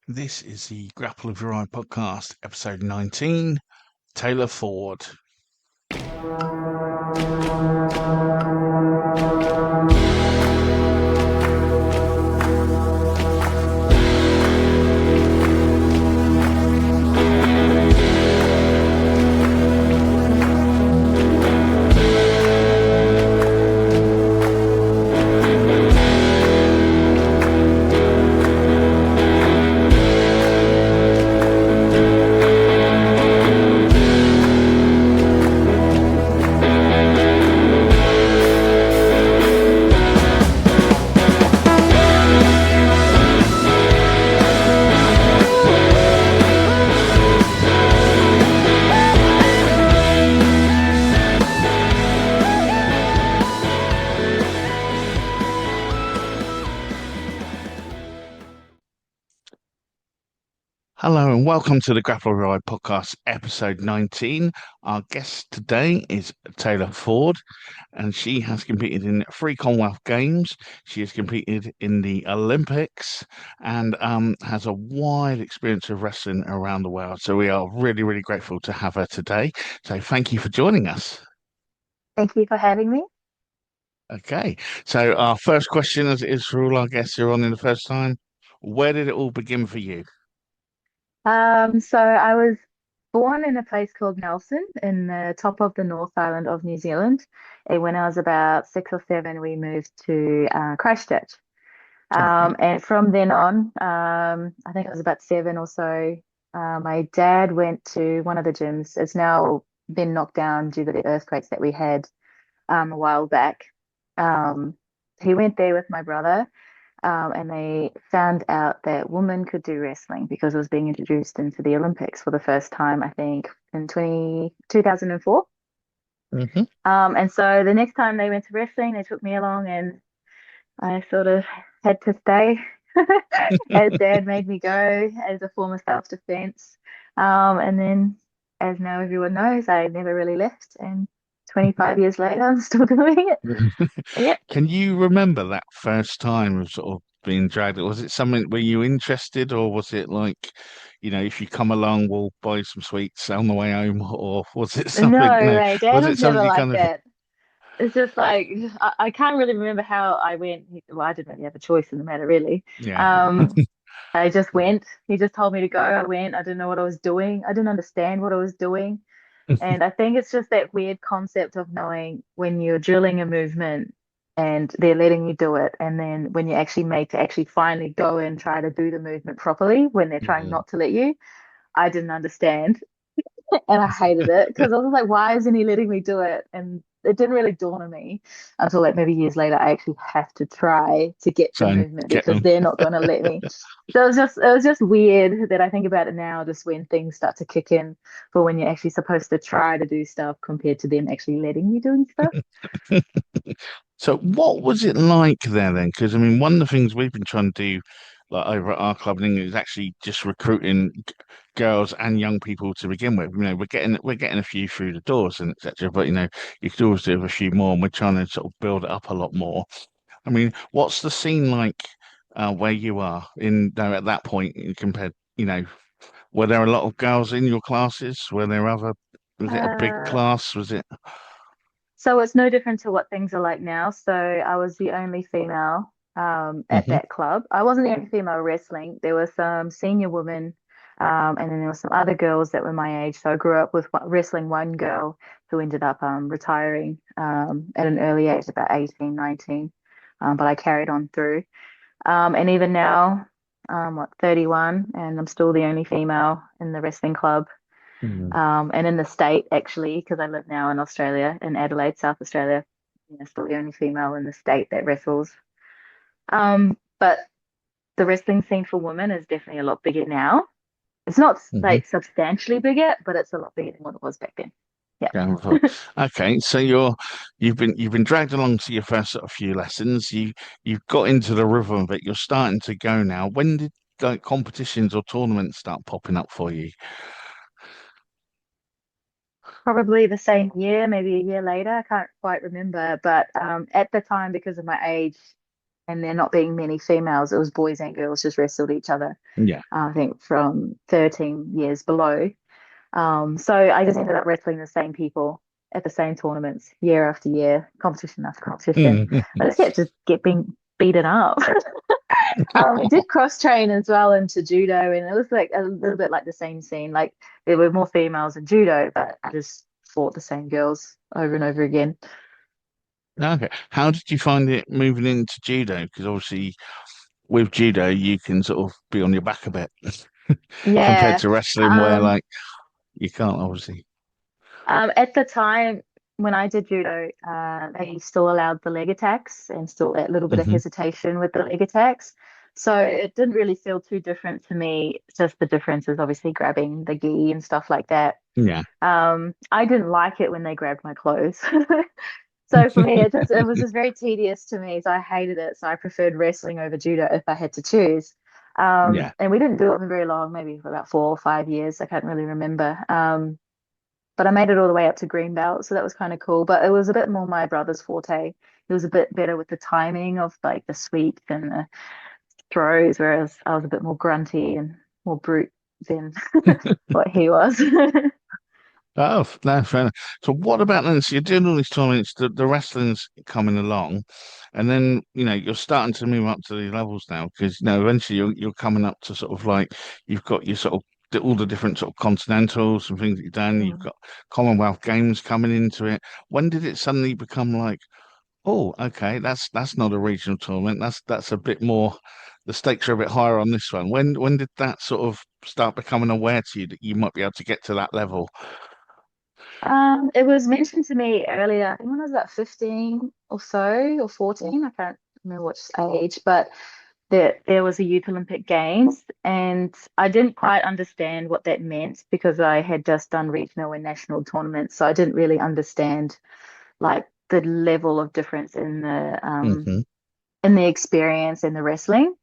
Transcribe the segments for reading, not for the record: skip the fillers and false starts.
This is the Grapple of Your Eye podcast, episode 19, Tayla Ford. Hello and welcome to the Grapple of Your Eye podcast, episode 19. Our guest today is Tayla Ford, and she has competed in 3 Commonwealth Games. She has competed in the Olympics and has a wide experience of wrestling around the world. So we are really, really grateful to have her today. So thank you for joining us. Thank you for having me. Okay, so our first question, as it is for all our guests who are on in the first time, where did it all begin for you? So I was born in a place called Nelson in the top of the North Island of New Zealand. And when I was about 6 or 7, we moved to Christchurch. Okay. And from then on, I think I was about 7 or so, my dad went to one of the gyms. It's now been knocked down due to the earthquakes that we had a while back. Um, he went there with my brother. And they found out that women could do wrestling because it was being introduced into the Olympics for the first time, I think, in 2004. Hmm. And so the next time they went to wrestling, they took me along, and I sort of had to stay as dad made me go as a form of self-defense. And then, as now everyone knows, I never really left. And 25 years later, I'm still doing it. Yeah. Can you remember that first time of sort of being dragged? Was it something, were you interested, or was it like, if you come along, we'll buy some sweets on the way home, or was it something, No way. Dad was it was something never you like kind of, that. It's just like I can't really remember how I went. Well, I didn't really have a choice in the matter, really. yeah. Um, I just went. He just told me to go. I went. I didn't know what I was doing. I didn't understand what I was doing. And I think it's just that weird concept of knowing when you're drilling a movement and they're letting you do it, and then when you're actually made to actually finally go and try to do the movement properly when they're trying Mhm. not to let you. I didn't understand. And I hated it because I was like, why isn't he letting me do it? And it didn't really dawn on me until like maybe years later, I actually have to try to get the Try and movement get because them. they're not going to let me. So it was just weird that I think about it now, just when things start to kick in for when you're actually supposed to try to do stuff compared to them actually letting you doing stuff. So what was it like there then? Because I mean, one of the things we've been trying to do, like over at our club in England, is actually just recruiting girls and young people to begin with. We're getting a few through the doors and etc. But you could always do with a few more, and we're trying to sort of build it up a lot more. I mean, what's the scene like where you are at that point compared, were there a lot of girls in your classes? Was it a big Uh, class? Was it? so it's no different to what things are like now. So I was the only female at Hmm. that club. I wasn't the only female wrestling. There were some senior women, and then there were some other girls that were my age. So I grew up with wrestling one girl who ended up retiring at an early age, about 18, 19. But I carried on through. And even now, what, 31, and I'm still the only female in the wrestling club. And in the state, actually, because I live now in Australia, in Adelaide, South Australia, still the only female in the state that wrestles. But the wrestling scene for women is definitely a lot bigger now. It's not Hmm. like substantially bigger, but it's a lot bigger than what it was back then. Yeah. Going for Okay, so you've been dragged along to your first sort of few lessons. You've got into the rhythm of it. You're starting to go now. When did like competitions or tournaments start popping up for you? Probably the same year, maybe a year later. I can't quite remember. But at the time, because of my age, and there not being many females, it was boys and girls just wrestled each other. Yeah. I think from 13 years below. So I just ended up wrestling the same people at the same tournaments year after year, competition after competition. Mm. I just kept just get being beaten up. I did cross train as well into judo, and it was like a little bit like the same scene. Like there were more females in judo, but I just fought the same girls over and over again. Okay. How did you find it moving into judo? Because obviously with judo you can sort of be on your back a bit compared Yeah. to wrestling where Um, like you can't obviously. at the time when I did judo, they still allowed the leg attacks and still a little bit of Hmm. hesitation with the leg attacks. So it didn't really feel too different to me. Just the difference is obviously grabbing the gi and stuff like that. Yeah. I didn't like it when they grabbed my clothes. So for me, it was just very tedious to me. So I hated it. So I preferred wrestling over judo if I had to choose. Yeah. And we didn't do it for very long, maybe for about 4 or 5 years. I can't really remember. But I made it all the way up to green belt, so that was kind of cool. But it was a bit more my brother's forte. He was a bit better with the timing of like the sweeps and the throws, whereas I was a bit more grunty and more brute than what he was. Oh, no, fair enough. So what about then? So you're doing all these tournaments, the wrestling's coming along, and then you're starting to move up to these levels now because eventually you're coming up to sort of like you've got your sort of all the different sort of continentals and things that you've done. You've Mm. got Commonwealth Games coming into it. When did it suddenly become like, oh, okay, that's not a regional tournament. That's a bit more. The stakes are a bit higher on this one. When did that sort of start becoming aware to you that you might be able to get to that level? It was mentioned to me earlier, I think when I was about 15 or so, or 14, I can't remember which age, but there was a Youth Olympic Games, and I didn't quite understand what that meant because I had just done regional and national tournaments, so I didn't really understand like the level of difference Hmm. in the experience in the wrestling.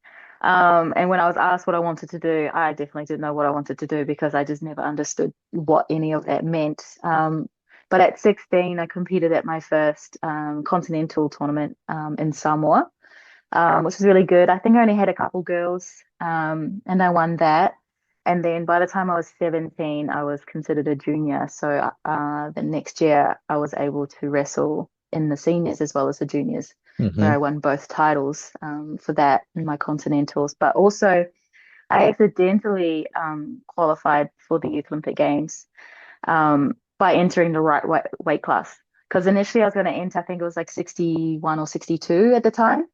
And when I was asked what I wanted to do, I definitely didn't know what I wanted to do because I just never understood what any of that meant. But at 16, I competed at my first continental tournament in Samoa, which was really good. I think I only had a couple girls, and I won that. And then by the time I was 17, I was considered a junior. So the next year, I was able to wrestle in the seniors as well as the juniors, where Hmm. I won both titles for that in my continentals. But also, I accidentally qualified for the Youth Olympic Games by entering the right weight class. Because initially I was going to enter, I think it was like 61 or 62 at the time.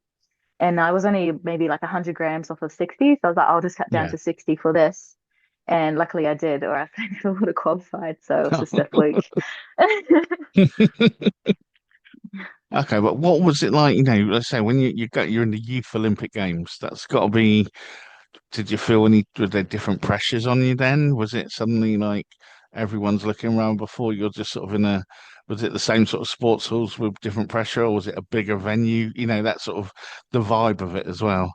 And I was only maybe like 100 grams off of 60. So I was like, I'll just cut down Yeah. to 60 for this. And luckily I did, or else I never would have qualified. So it was just a fluke. Okay, but what was it like, let's say when you're in the Youth Olympic Games, that's got to be, did you feel were there different pressures on you then? Was it suddenly like everyone's looking around before you're just sort of was it the same sort of sports halls with different pressure, or was it a bigger venue? That sort of the vibe of it as well.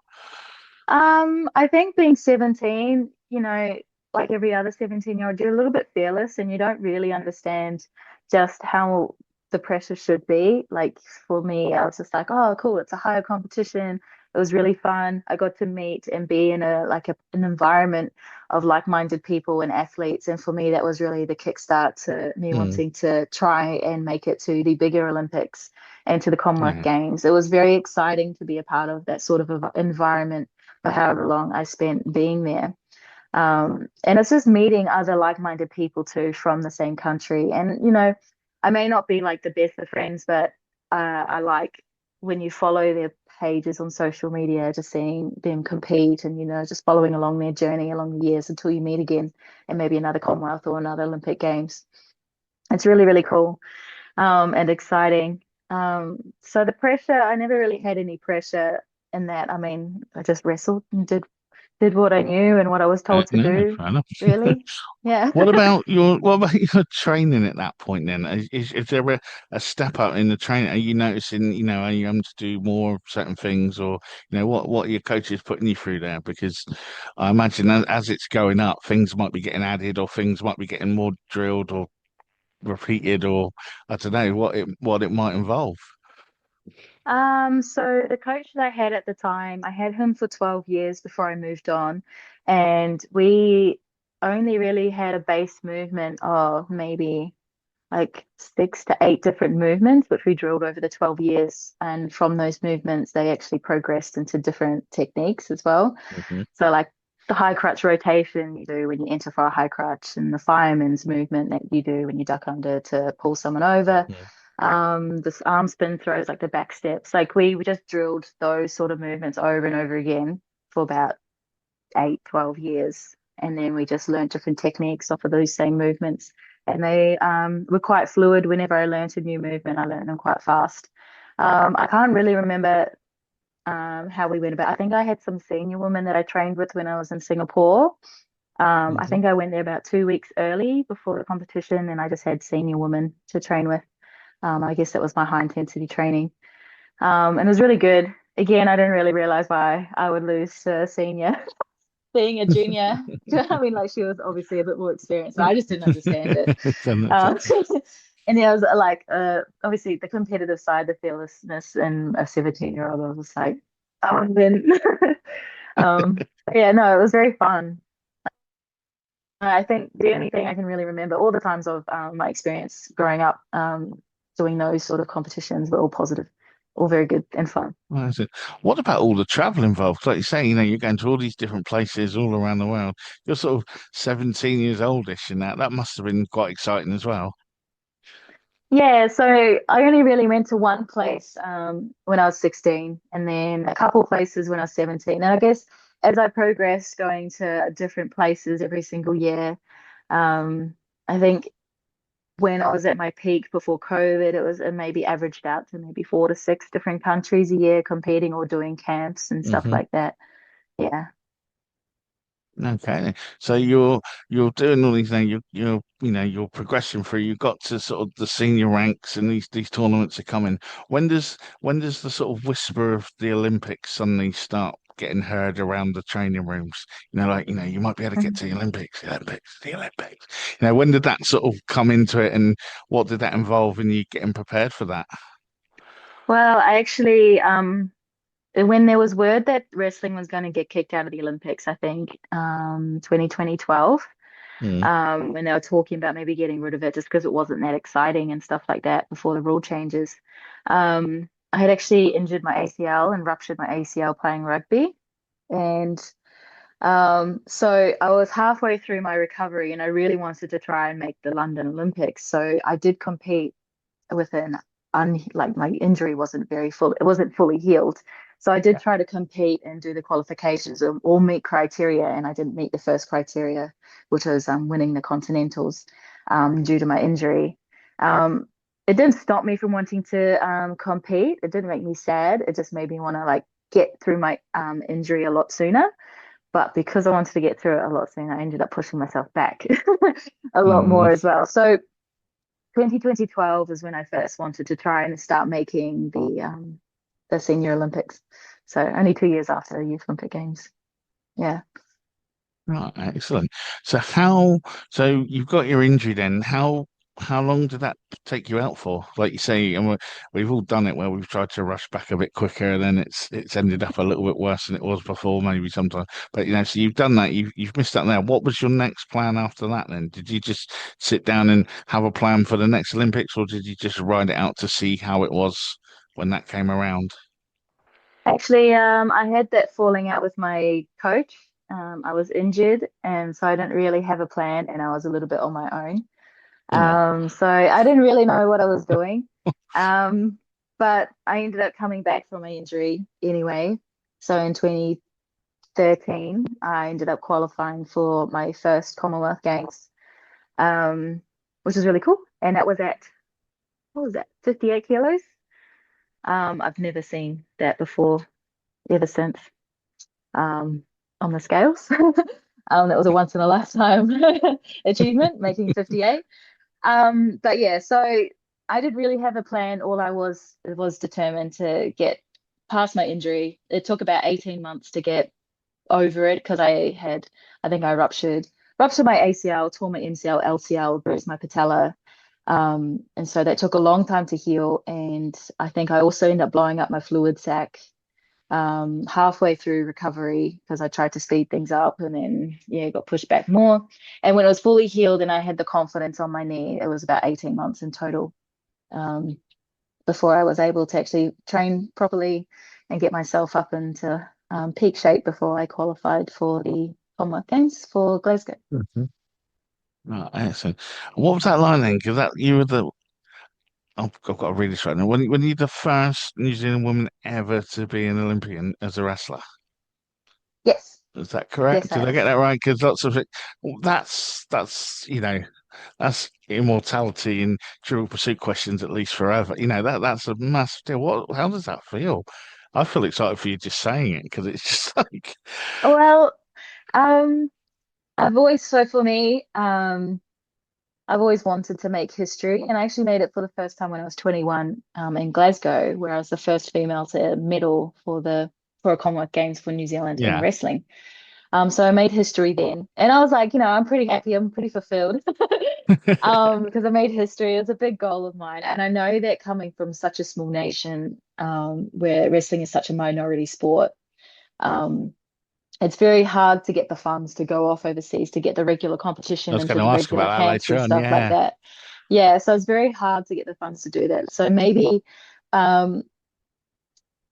I think being 17, like every other 17-year-old, you're a little bit fearless and you don't really understand just how the pressure should be. Like for me, I was just like, oh, cool, it's a higher competition. It was really fun. I got to meet and be in an environment of like-minded people and athletes. And for me, that was really the kickstart to me Mm, wanting to try and make it to the bigger Olympics and to the Commonwealth yeah, Games. It was very exciting to be a part of that sort of environment for however long I spent being there. And it's just meeting other like-minded people too from the same country. And, I may not be like the best of friends, but I like when you follow their pages on social media, just seeing them compete and, just following along their journey along the years until you meet again and maybe another Commonwealth or another Olympic Games. It's really, really cool and exciting. So the pressure, I never really had any pressure in that. I mean, I just wrestled and did what I knew and what I was told to no, do, fair enough. really. Yeah. What about your training at that point then? Is there a step up in the training? Are you noticing, are you having to do more of certain things or, what are your coaches putting you through there? Because I imagine as it's going up, things might be getting added or things might be getting more drilled or repeated or I don't know what it might involve. So the coach that I had at the time, I had him for 12 years before I moved on, and we only really had a base movement of maybe like 6 to 8 different movements, which we drilled over the 12 years. And from those movements, they actually progressed into different techniques as well. Hmm. So, like the high crutch rotation you do when you enter for a high crutch, and the fireman's movement that you do when you duck under to pull someone over. Hmm. This arm spin throws, like the back steps. Like we just drilled those sort of movements over and over again for about 8, 12 years. And then we just learned different techniques off of those same movements. And they were quite fluid. Whenever I learned a new movement, I learned them quite fast. I can't really remember how we went about. I think I had some senior women that I trained with when I was in Singapore. I Hmm. think I went there about 2 weeks early before the competition, and I just had senior women to train with. I guess that was my high intensity training. And it was really good. Again, I didn't really realize why I would lose to a senior being a junior. I mean, like she was obviously a bit more experienced, but I just didn't understand it. Um, and then I was like, obviously the competitive side, the fearlessness in a 17-year-old, I was like, oh, then, yeah, no, it was very fun. I think the only thing I can really remember, all the times of my experience growing up doing those sort of competitions were all positive, all very good and fun. Well, that's it. What about all the travel involved? 'Cause like you say, you're going to all these different places all around the world. You're sort of 17 years oldish and that. That must have been quite exciting as well. Yeah, so I only really went to one place when I was 16, and then a couple places when I was 17. And I guess as I progressed going to different places every single year, I think when I was at my peak before COVID, it maybe averaged out to maybe 4 to 6 different countries a year competing or doing camps and stuff Hmm. like that. Yeah. Okay, then. So you're doing all these things. You're progressing through. You've got to sort of the senior ranks, and these tournaments are coming. When does the sort of whisper of the Olympics suddenly start getting heard around the training rooms? Like you might be able to get to the Olympics, the Olympics, the Olympics. When did that sort of come into it, and what did that involve in you getting prepared for that? Well, I actually, when there was word that wrestling was going to get kicked out of the Olympics, I think 2012, Mm. when they were talking about maybe getting rid of it just because it wasn't that exciting and stuff like that before the rule changes. I had actually injured my ACL and ruptured my ACL playing rugby. And so I was halfway through my recovery and I really wanted to try and make the London Olympics. So I did compete with an like my injury wasn't very full, it wasn't fully healed. So I did try to compete and do the qualifications and all meet criteria, and I didn't meet the first criteria, which was winning the Continentals due to my injury. Um, it didn't stop me from wanting to compete. It didn't make me sad. It just made me want to like get through my injury a lot sooner. But because I wanted to get through it a lot sooner, I ended up pushing myself back a lot Mm. more as well. So 2012 is when I first wanted to try and start making the Senior Olympics. So only 2 years after the Youth Olympic Games. Yeah. Right, excellent. So you've got your injury then. How long did that take you out for? Like you say, and we've all done it where we've tried to rush back a bit quicker, and then it's ended up a little bit worse than it was before, maybe sometimes. But so you've done that. You've missed out there. What was your next plan after that then? Did you just sit down and have a plan for the next Olympics, or did you just ride it out to see how it was when that came around? Actually, I had that falling out with my coach. I was injured, and so I didn't really have a plan, and I was a little bit on my own. Oh. So I didn't really know what I was doing. Um, but I ended up coming back from my injury anyway. So in 2013, I ended up qualifying for my first Commonwealth Games, which was really cool. And that was at, what was that, 58 kilos? I've never seen that before, ever since um, on the scales. That was a once in a lifetime achievement, making 58. But yeah, so I didn't really have a plan. All I was determined to get past my injury. It took about 18 months to get over it because I think I ruptured my ACL, tore my MCL, LCL, bruised my patella. And so that took a long time to heal. And I think I also ended up blowing up my fluid sac halfway through recovery because I tried to speed things up and then, yeah, got pushed back more. And when it was fully healed and I had the confidence on my knee, it was about 18 months in total um, before I was able to actually train properly and get myself up into peak shape before I qualified for the Commonwealth Games for Glasgow. Mhm. Oh, excellent. What was that line then? Because that you were the I've got to read this right now. When you're the first New Zealand woman ever to be an Olympian as a wrestler. Yes, Is that correct? yes, Did I I am. get that right? Because lots of it, well, that's that's immortality in Trivial Pursuit questions at least forever. That's a massive deal. How does that feel? I feel excited for you just saying it because it's just like, Well, um, so for me, I've always wanted to make history, and I actually made it for the first time when I was 21, in Glasgow, where I was the first female to medal for a Commonwealth Games for New Zealand in yeah. wrestling. So I made history then, and I was like, I'm pretty happy, I'm pretty fulfilled, because I made history. It's a big goal of mine, and I know that coming from such a small nation, where wrestling is such a minority sport, um, it's very hard to get the funds to go off overseas to get the regular I competition was and going to to the ask regular about that camps later and on. stuff like Yeah. that. Yeah, so it's very hard to get the funds to do that. So um,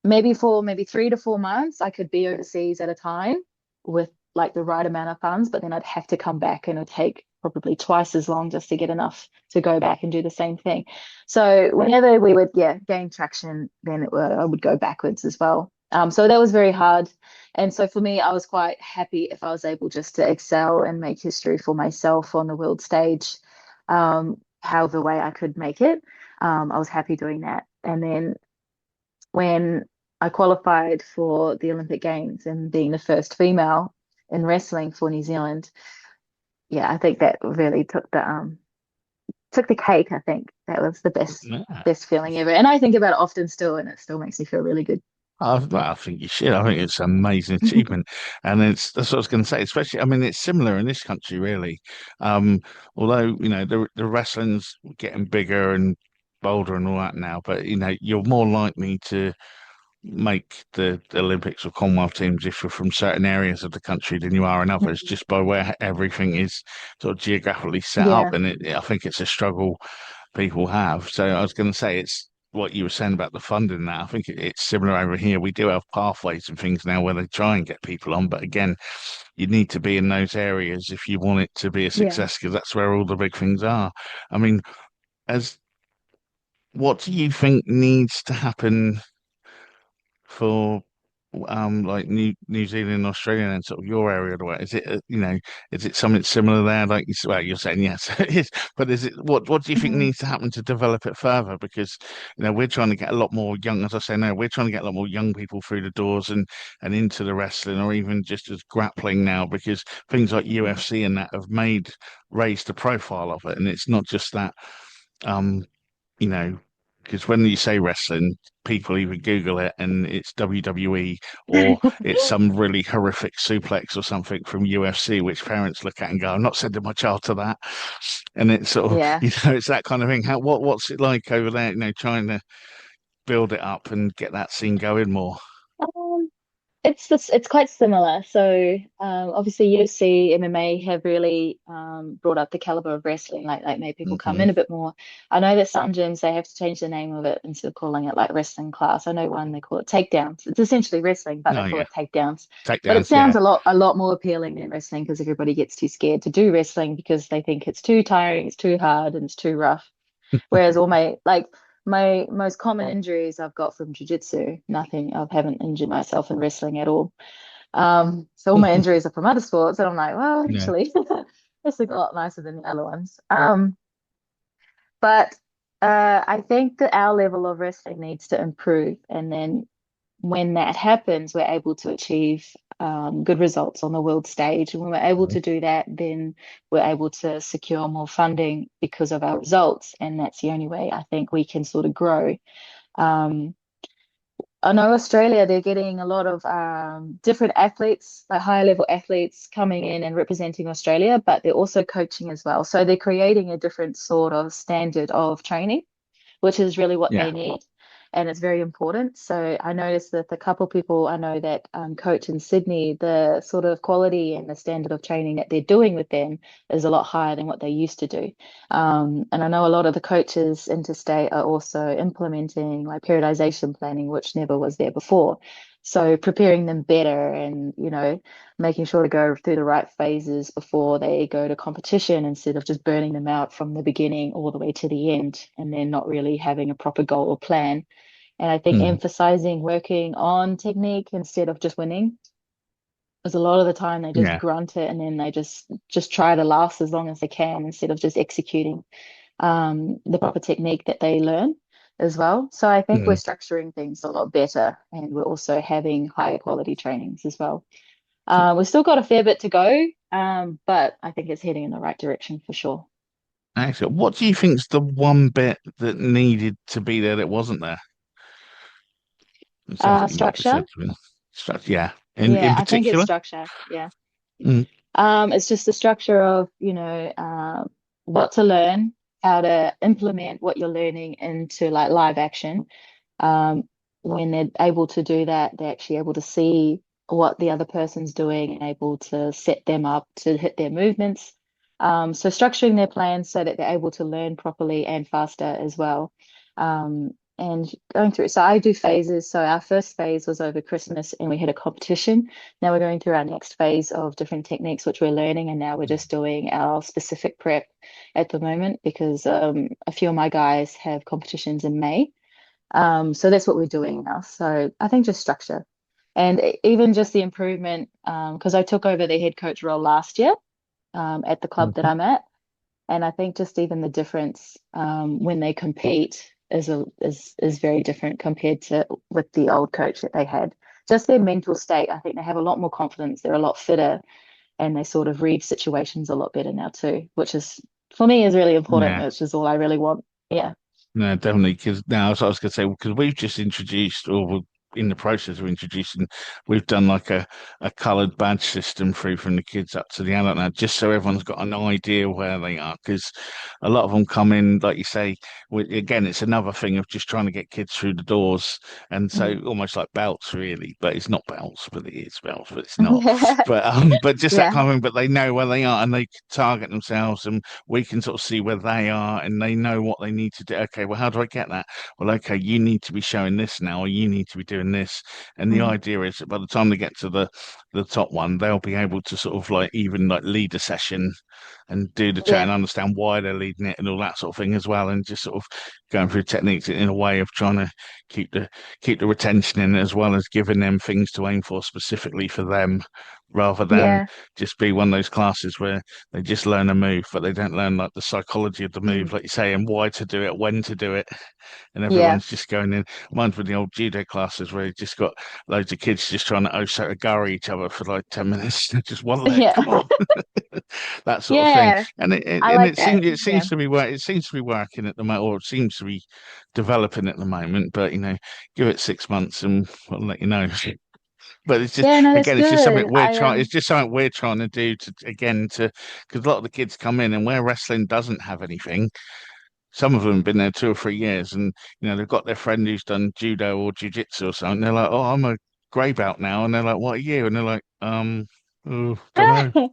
maybe for maybe 3 to 4 months, I could be overseas at a time with like the right amount of funds, but then I'd have to come back and it'd take probably twice as long just to get enough to go back and do the same thing. So whenever we would, yeah, gain traction, then I would go backwards as well. So that was very hard. And so for me, I was quite happy if I was able just to excel and make history for myself on the world stage, however way I could make it. I was happy doing that. And then when I qualified for the Olympic Games and being the first female in wrestling for New Zealand, yeah, I think that really took the cake. I think that was the Yeah. best feeling ever. And I think about it often still, and it still makes me feel really good. I think you should. I think it's an amazing achievement, and that's what I was going to say. Especially, I mean, it's similar in this country, really. Um, Although the wrestling's getting bigger and bolder and all that now, but you're more likely to make the Olympics or Commonwealth teams if you're from certain areas of the country than you are in others, Mhm. just by where everything is sort of geographically set up. Yeah, And I think it's a struggle people have. So I was going to say it's what you were saying about the funding now. I think it's similar over here. We do have pathways and things now where they try and get people on, but again, you need to be in those areas if you want it to be a yeah. success because that's where all the big things are. I mean, as what do you think needs to happen for like New Zealand and Australia and sort of your area of the way? Is it is it something similar there? Like well, you're saying yes, it is. But is it what do you think Mhm. needs to happen to develop it further? Because we're trying to get a lot more young, as I say now, we're trying to get a lot more young people through the doors and into the wrestling or even just as grappling now because things like Mhm. UFC and that have raised the profile of it, and it's not just that. Um, you know, because when you say wrestling, people either Google it and it's WWE or it's some really horrific suplex or something from UFC, which parents look at and go, I'm not sending my child to that. And it's sort of, Yeah. it's that kind of thing. What's it like over there, trying to build it up and get that scene going more? Um, it's quite similar. So obviously UFC, MMA have really brought up the caliber of wrestling, like made people come Hmm. in a bit more. I know that some gyms they have to change the name of it instead of calling it like wrestling class. I know one they call it takedowns. It's essentially wrestling, but they Oh call yeah, it takedowns. But it takedowns, sounds yeah. a lot more appealing than wrestling because everybody gets too scared to do wrestling because they think it's too tiring, it's too hard, and it's too rough. Whereas all my most common injuries I've got from jiu-jitsu, nothing. I haven't injured myself in wrestling at all. So all my injuries are from other sports, and I'm like, well, Yeah. actually, this is a lot nicer than the other ones. But I think that our level of wrestling needs to improve, and then when that happens, we're able to achieve good results on the world stage. And when we're able to do that, then we're able to secure more funding because of our results, and that's the only way I think we can sort of grow. Um, I know Australia, they're getting a lot of different athletes, like higher level athletes coming in and representing Australia, but they're also coaching as well. So they're creating a different sort of standard of training, which is really what Yeah. they need. And it's very important. So I noticed that the couple people I know that coach in Sydney, the sort of quality and the standard of training that they're doing with them is a lot higher than what they used to do. And I know a lot of the coaches interstate are also implementing like periodization planning, which never was there before. So preparing them better and, making sure to go through the right phases before they go to competition instead of just burning them out from the beginning all the way to the end and then not really having a proper goal or plan. And I think Mm. emphasizing working on technique instead of just winning, because a lot of the time they just Yeah. grunt it and then they just try to last as long as they can instead of just executing the proper technique that they learn as well. So I think we're Mm. structuring things a lot better and we're also having higher quality trainings as well. We've still got a fair bit to go, but I think it's heading in the right direction for sure. Excellent. What do you think's the one bit that needed to be there that wasn't there? It sounds like you might have Structure. said to me. Yeah. In Yeah, I think it's particular? structure. Yeah. Mm. It's just the structure of, what to learn, how to implement what you're learning into like live action. Um, when they're able to do that, they're actually able to see what the other person's doing and able to set them up to hit their movements. So structuring their plans so that they're able to learn properly and faster as well. And going through, so I do phases. So our first phase was over Christmas and we had a competition. Now we're going through our next phase of different techniques which we're learning, and now we're just doing our specific prep at the moment because a few of my guys have competitions in May. So that's what we're doing now. So I think just structure and even just the improvement, because I took over the head coach role last year at the club that Mhm. I'm at, and I think just even the difference when they compete is very different compared to with the old coach that they had. Just their mental state, I think they have a lot more confidence. They're a lot fitter, and they sort of read situations a lot better now too, which is for me is really important, Yeah. which is all I really want. Yeah. No, definitely. Because now, as I was going to say, because we've just introduced, or we're in the process of introducing, we've done like a coloured badge system through from the kids up to the adult now, just so everyone's got an idea where they are. Because a lot of them come in, like you say, again, it's another thing of just trying to get kids through the doors, and so Mm. almost like belts, really. But it's not belts, but it is belts, but it's not. Yeah. But just that Yeah. kind of thing. But they know where they are, and they can target themselves, and we can sort of see where they are and they know what they need to do. Okay, well, how do I get that? Well, okay, you need to be showing this now, or you need to be doing this. And the Mm. idea is that by the time they get to the top one, they'll be able to sort of like even like lead a session and do the chat Yeah. and understand why they're leading it and all that sort of thing as well, and just sort of going through techniques in a way of trying to keep the keep the retention in as well as giving them things to aim for specifically for them rather than Yeah. just be one of those classes where they just learn a move, but they don't learn like the psychology of the move, Mm. like you say, and why to do it, when to do it. And Yeah. everyone's just going in. Mine's with the old judo classes where you just got loads of kids just trying to osotogari each other for like 10 minutes. Just one leg, Yeah. come on. That sort of thing. Yeah. And it, I and like it that. seems Yeah. it seems to be working at the moment, or it seems to be developing at the moment. But give it 6 months and we'll let you know. But it's just Yeah, no, that's again, it's just something good. we're trying. It's just something we're trying to do to again to because a lot of the kids come in and where wrestling doesn't have anything. Some of them have been there 2 or 3 years, and they've got their friend who's done judo or jujitsu or something. They're like, "Oh, I'm a grey belt now," and they're like, "What are you?" And they're like, oh, don't know."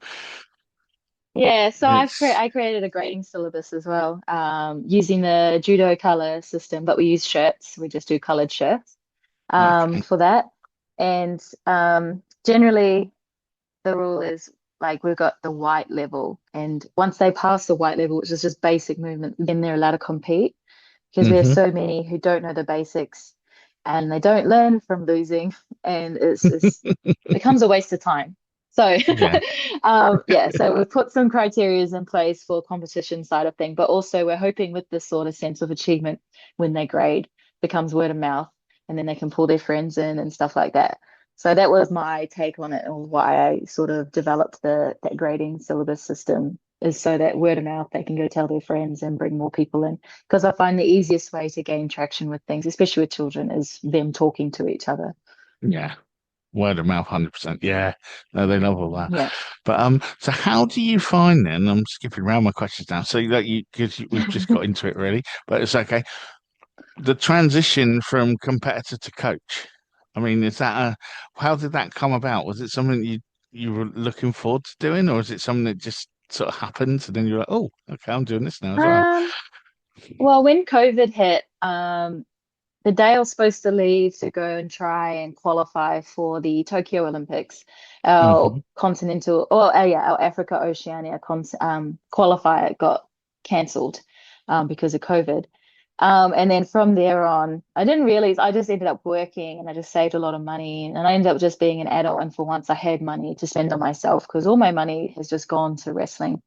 Yeah, so It's I created a grading syllabus as well, using the judo color system, but we use shirts. We just do colored shirts okay. for that. And generally the rule is like we've got the white level, and once they pass the white level, which is just basic movement, then they're allowed to compete because we have Hmm. so many who don't know the basics and they don't learn from losing, and it's becomes a waste of time. So, Yeah, yeah, so we've put some criterias in place for competition side of thing, but also we're hoping with this sort of sense of achievement when they grade becomes word of mouth, and then they can pull their friends in and stuff like that. So that was my take on it and why I sort of developed the that grading syllabus system. is so that word of mouth they can go tell their friends and bring more people in. Because I find the easiest way to gain traction with things, especially with children, is them talking to each other. Yeah. Word of mouth, 100%. Yeah. No, they love all that. Yeah. But so how do you find then? I'm skipping around my questions now. So that you because we've just got into it really, but it's okay. The transition from competitor to coach. I mean, is that how did that come about? Was it something you were looking forward to doing, or is it something that just sort of happened and then you're like, oh, okay, I'm doing this now as well? Um, well, when COVID hit, the day I was supposed to leave to go and try and qualify for the Tokyo Olympics, our Hmm. continental, or yeah, our Africa Oceania qualifier got cancelled because of COVID. And then from there on, I didn't realize I just ended up working and I just saved a lot of money. And I ended up just being an adult. And for once, I had money to spend on myself because all my money has just gone to wrestling.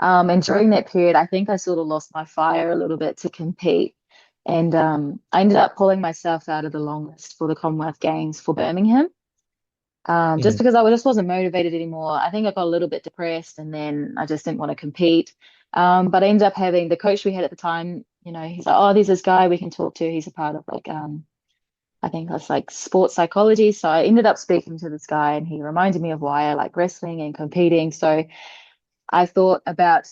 And during that period, I think I sort of lost my fire a little bit to compete. And I ended up pulling myself out of the long list for the Commonwealth Games for Birmingham, just Mm. because I just wasn't motivated anymore. I think I got a little bit depressed and then I just didn't want to compete. But I ended up having the coach we had at the time, he's like, oh, there's this guy we can talk to. He's a part of like, I think that's like sports psychology. So I ended up speaking to this guy and he reminded me of why I like wrestling and competing. So I thought about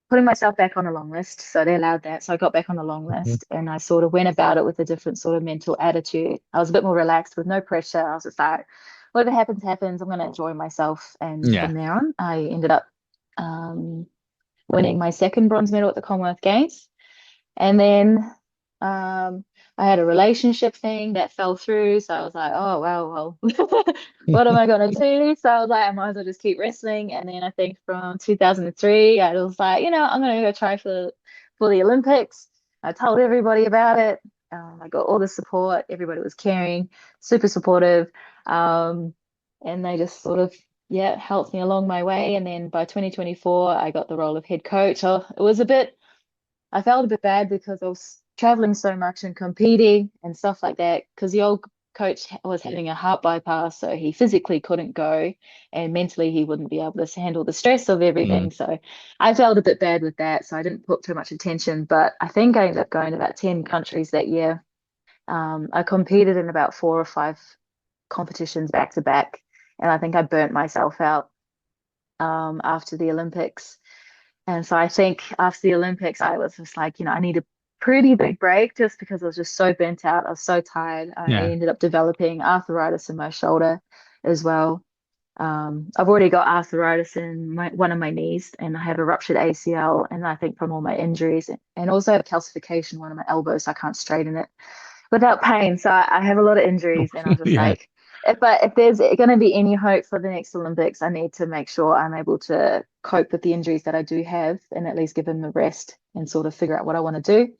putting myself back on a long list. So they allowed that. So I got back on the long Mhm. list and I sort of went about it with a different sort of mental attitude. I was a bit more relaxed with no pressure. I was just like, whatever happens, happens. I'm going to enjoy myself. And Yeah. from there on, I ended up um, winning my second bronze medal at the Commonwealth Games. And then um, I had a relationship thing that fell through. So I was like, oh, well, what am I going to do? So I was like, I might as well just keep wrestling. And then I think from 2003, I was like, I'm going to go try for the Olympics. I told everybody about it. I got all the support. Everybody was caring, super supportive. Um, and they just sort of, yeah, helped me along my way. And then by 2024, I got the role of head coach. So it was a bit I felt a bit bad because I was traveling so much and competing and stuff like that. Because the old coach was having a heart bypass, so he physically couldn't go, and mentally he wouldn't be able to handle the stress of Mm. everything. So I felt a bit bad with that. So I didn't put too much attention. But I think I ended up going to about 10 countries that year. I competed in about 4 or 5 competitions back to back, and I think I burnt myself out after the Olympics. And so I think after the Olympics, I was just like, I need a pretty big break just because I was just so burnt out. I was so tired. I Yeah. ended up developing arthritis in my shoulder as well. I've already got arthritis in one of my knees, and I have a ruptured ACL. And I think from all my injuries, and also have calcification in one of my elbows, so I can't straighten it without pain. So I have a lot of injuries, and I was just Yeah. like, if there's going to be any hope for the next Olympics, I need to make sure I'm able to cope with the injuries that I do have, and at least give them a rest and sort of figure out what I want to do.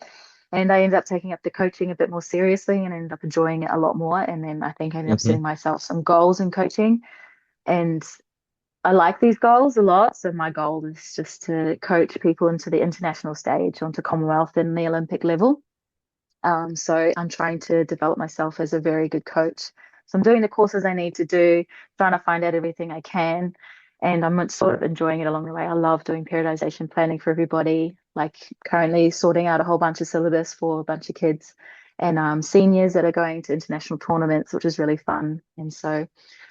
And I ended up taking up the coaching a bit more seriously and ended up enjoying it a lot more. And then I think I ended up Hmm. setting myself some goals in coaching. And I like these goals a lot. So my goal is just to coach people into the international stage, onto Commonwealth and the Olympic level. So I'm trying to develop myself as a very good coach. So I'm doing the courses I need to do, trying to find out everything I can, and I'm sort of enjoying it along the way. I love doing periodization planning for everybody, like currently sorting out a whole bunch of syllabus for a bunch of kids and seniors that are going to international tournaments, which is really fun. And so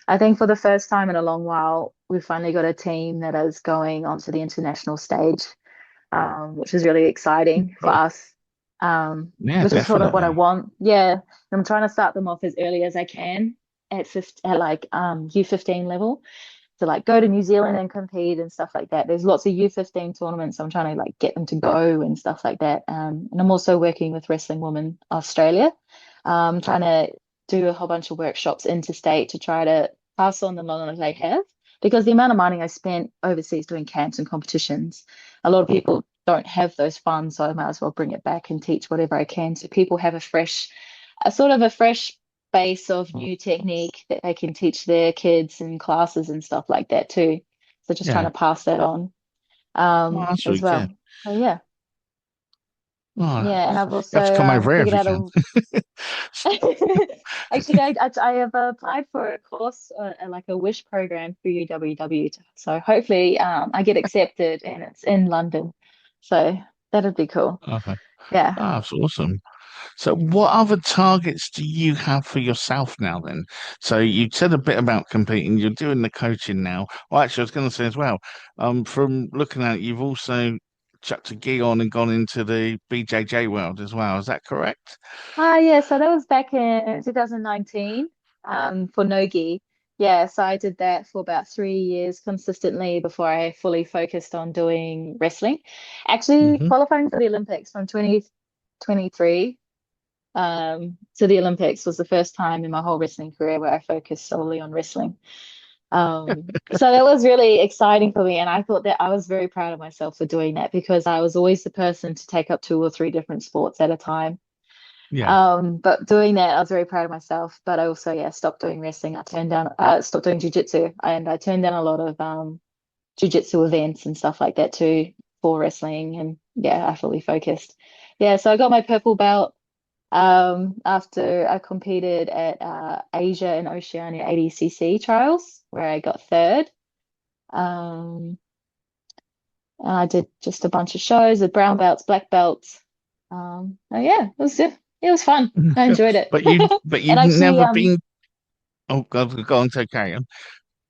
I think for the first time in a long while, we've finally got a team that is going onto the international stage, which is really exciting for Cool. us, Yeah, which is sort of what I definitely. want. Yeah, I'm trying to start them off as early as I can at 50, at like U15 level to like go to New Zealand and compete and stuff like that. There's lots of U15 tournaments. I'm trying to like get them to go and stuff like that. And I'm also working with Wrestling Women Australia, trying to do a whole bunch of workshops interstate to try to pass on the knowledge they have. Because the amount of money I spent overseas doing camps and competitions, a lot of people don't have those funds, so I might as well bring it back and teach whatever I can so people have a sort of a fresh base of new technique that they can teach their kids in classes and stuff like that too. So just trying Yeah. to pass that on Oh, that's as really good. well. So yeah. Oh, Yeah, and I've you have to also come over here if figured you out can. a actually I have applied for a course like a wish program through UWW. So hopefully I get accepted and it's in London. So that'd be cool. Okay. Yeah. Oh, that's awesome. So, what other targets do you have for yourself now then? So, you said a bit about competing, you're doing the coaching now. Well, actually, I was going to say as well, from looking at it, you've also chucked a gig on and gone into the BJJ world as well. Is that correct? Ah, yeah, so that was back in 2019 for Nogi. Yeah, so I did that for about 3 years consistently before I fully focused on doing wrestling. Actually, Hmm. qualifying for the Olympics from 2023 to the Olympics was the first time in my whole wrestling career where I focused solely on wrestling. So that was really exciting for me, and I thought that I was very proud of myself for doing that because I was always the person to take up two or three different sports at a time. Yeah. But doing that, I was very proud of myself. But I also, yeah, stopped doing wrestling. I turned down, stopped doing jujitsu, and I turned down a lot of jujitsu events and stuff like that too for wrestling. And yeah, I fully focused. Yeah, so I got my purple belt after I competed at Asia and Oceania ADCC trials, where I got third. Um, and I did just a bunch of shows with brown belts, black belts. Oh yeah, it was fun. I enjoyed it. But And you've actually, never been. Oh God, go on, to carry on.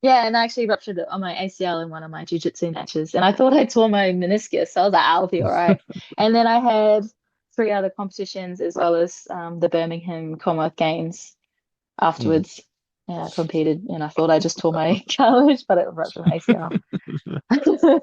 yeah, and I actually ruptured it on my ACL in one of my jiu-jitsu matches. And I thought I tore my meniscus. So I was like, I'll be all right. And then I had three other competitions as well as the Birmingham Commonwealth Games Mm. afterwards. Yeah, I competed and I thought I just tore my cartilage, but it ruptured my ACL.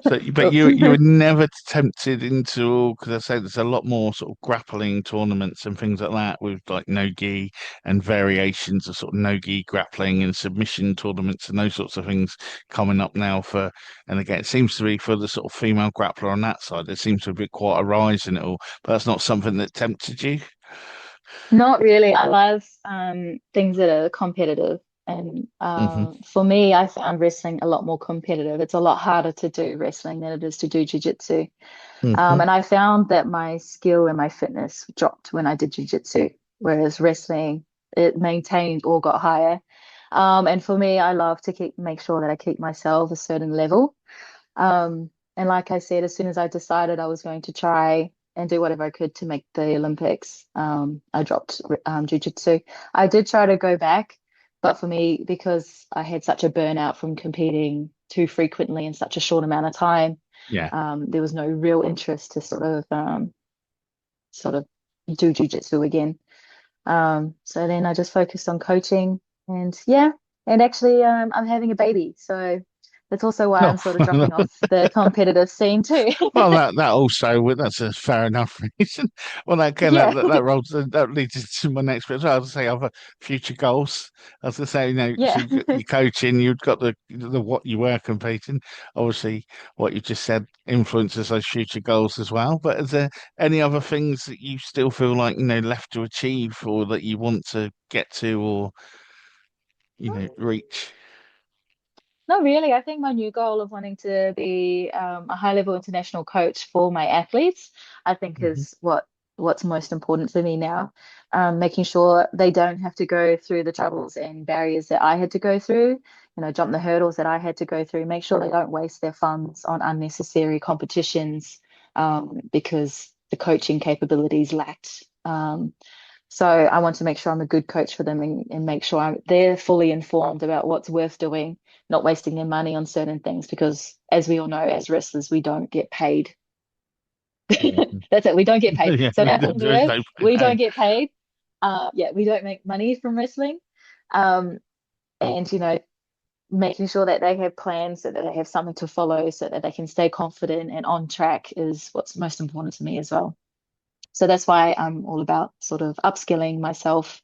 So, but Oops. you were never tempted into, because I say there's a lot more sort of grappling tournaments and things like that with like no gi and variations of sort of no gi grappling and submission tournaments and those sorts of things coming up now for, and again, it seems to be for the sort of female grappler on that side. There seems to be quite a rise in it all, but that's not something that tempted you. Not really. I love things that are competitive. And Hmm. for me, I found wrestling a lot more competitive. It's a lot harder to do wrestling than it is to do jiu-jitsu. Hmm. And I found that my skill and my fitness dropped when I did jiu-jitsu, whereas wrestling, it maintained or got higher. And for me, I love to make sure that I keep myself a certain level. And like I said, as soon as I decided I was going to try and do whatever I could to make the Olympics, I dropped jiu-jitsu. I did try to go back, but for me, because I had such a burnout from competing too frequently in such a short amount of time, Yeah. there was no real interest to sort of do jiu-jitsu again. So then I just focused on coaching and yeah, and actually I'm having a baby, so that's also why I'm sort of dropping Oh. off the competitive scene too. Well, that also that's a fair enough reason. Well, again, Yeah. that rolls that leads into my next bit as well. I was say other future goals. I was gonna say, so Yeah. you've got your coaching, you've got the what you were competing. Obviously, what you just said influences those future goals as well. But is there any other things that you still feel like left to achieve, or that you want to get to, or reach? Not really. I think my new goal of wanting to be a high-level international coach for my athletes, I think Hmm. is what's most important for me now. Making sure they don't have to go through the troubles and barriers that I had to go through, jump the hurdles that I had to go through. Make sure they don't waste their funds on unnecessary competitions because the coaching capabilities lacked. So I want to make sure I'm a good coach for them and make sure they're fully informed about what's worth doing, not wasting their money on certain things, because as we all know, as wrestlers, we don't get paid. Hmm. That's it. We don't get paid. Yeah, So at the end of the there is day, no. we don't get paid. Yeah, we don't make money from wrestling. Um, and making sure that they have plans so that they have something to follow so that they can stay confident and on track is what's most important to me as well. So that's why I'm all about sort of upskilling myself,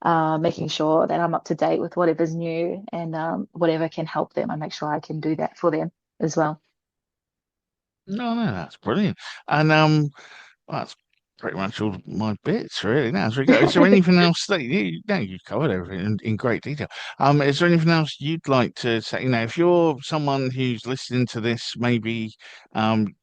making sure that I'm up to date with whatever's new and whatever can help them. I make sure I can do that for them as well. No, no, that's brilliant. And well, that's pretty much all my bits, really. Now, as we go, is there anything else that you? No, you covered everything in great detail. Is there anything else you'd like to say? If you're someone who's listening to this, maybe, um,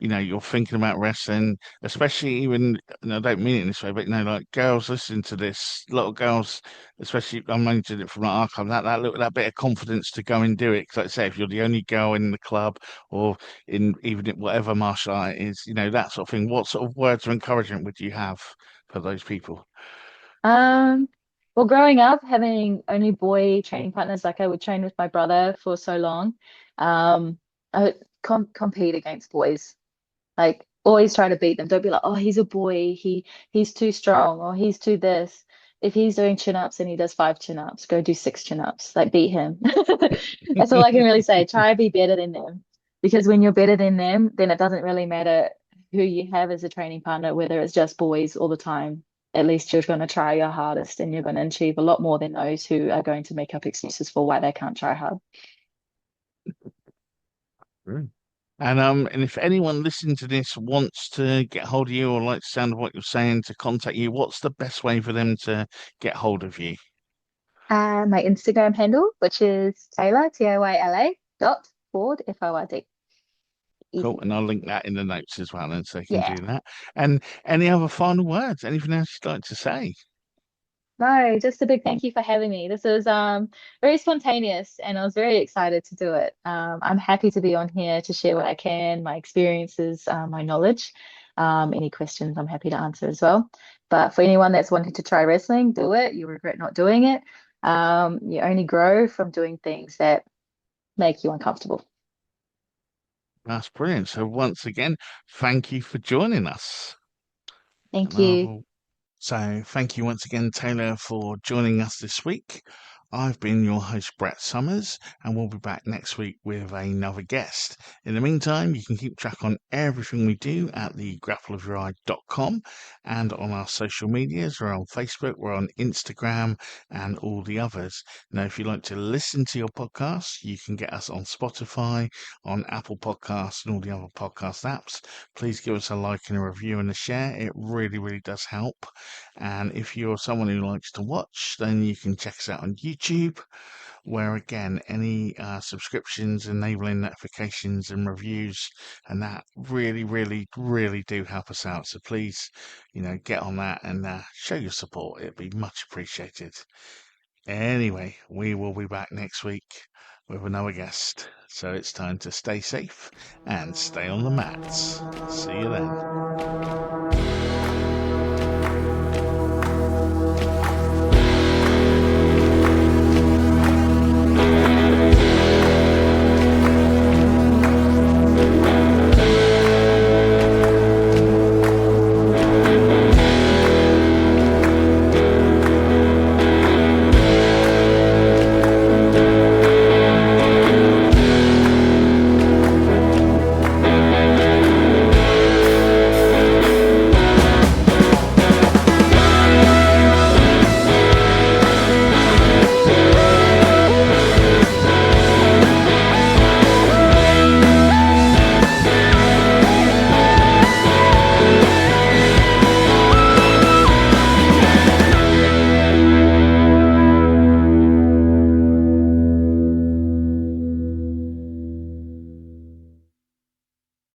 you're thinking about wrestling, especially even, and I don't mean it in this way, but like girls listen to this, a lot of girls, especially I mentioned it from our club, that bit of confidence to go and do it. 'Cause like I say, if you're the only girl in the club or in even in whatever martial art it is, that sort of thing. What sort of words of encouragement would you have for those people? Um, well, growing up, having only boy training partners, like I would train with my brother for so long, I would compete against boys. Like always try to beat them. Don't be like, oh, he's a boy. He's too strong or he's too this. If he's doing chin-ups and he does 5 chin-ups, go do 6 chin-ups. Like beat him. That's all I can really say. Try to be better than them. Because when you're better than them, then it doesn't really matter who you have as a training partner, whether it's just boys all the time. At least you're going to try your hardest and you're going to achieve a lot more than those who are going to make up excuses for why they can't try hard. Right. And if anyone listening to this wants to get hold of you or like the sound of what you're saying to contact you, what's the best way for them to get hold of you? My Instagram handle, which is Taylor, Tayla dot Ford, Ford. Cool. Easy. And I'll link that in the notes as well, and so you can Yeah. do that. And any other final words? Anything else you'd like to say? No, just a big thank you for having me. This was very spontaneous and I was very excited to do it. I'm happy to be on here to share what I can, my experiences, my knowledge. Any questions I'm happy to answer as well. But for anyone that's wanting to try wrestling, do it. You regret not doing it. You only grow from doing things that make you uncomfortable. That's brilliant. So once again, thank you for joining us. Thank And I you. will So, thank you once again, Taylor, for joining us this week. I've been your host, Brett Summers, and we'll be back next week with another guest. In the meantime, you can keep track on everything we do at thegrappleofyoureye.com and on our social medias. We're on Facebook, we're on Instagram, and all the others. Now, if you'd like to listen to your podcasts, you can get us on Spotify, on Apple Podcasts, and all the other podcast apps. Please give us a like and a review and a share. It really, really does help. And if you're someone who likes to watch, then you can check us out on YouTube, where again, any subscriptions, enabling notifications and reviews, and that really, really, really do help us out. So please, get on that and show your support. It'd be much appreciated. Anyway, we will be back next week with another guest. So it's time to stay safe and stay on the mats. See you then.